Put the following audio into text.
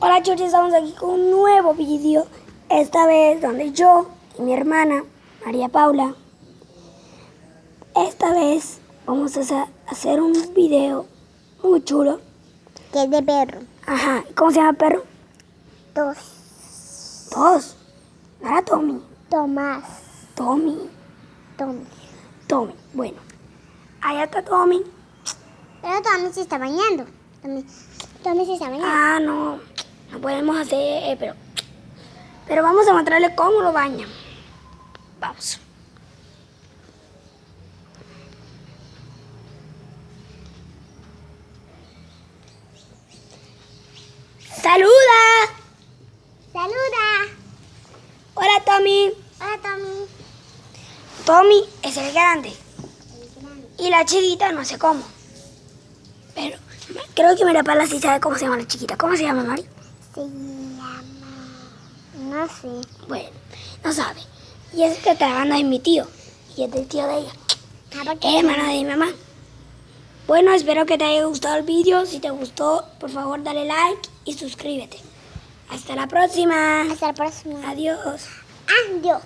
Hola chicos, estamos aquí con un nuevo vídeo. Esta vez donde yo y mi hermana, María Paula, esta vez vamos a hacer un video muy chulo. Que es de perro. Ajá, ¿cómo se llama el perro? Dos. Todos. ¿No era Tommy? Tomás. Tommy. Tommy. Tommy. Bueno, allá está Tommy. Pero Tommy se está bañando. Tommy se está bañando. Ah, no podemos hacer, pero vamos a mostrarle cómo lo bañan. Vamos. ¡Saluda! ¡Saluda! Hola, Tommy. Hola, Tommy. Tommy es el grande y la chiquita no sé cómo. Pero creo que María Paula sí sabe cómo se llama la chiquita. ¿Cómo se llama, Mari? Se llama... No sé. Bueno, no sabe. Y es que está grabando es mi tío. Y es del tío de ella. ¿Qué? Hermana de mi mamá. Bueno, espero que te haya gustado el vídeo. Si te gustó, por favor, dale like y suscríbete. Hasta la próxima. Hasta la próxima. Adiós. Adiós.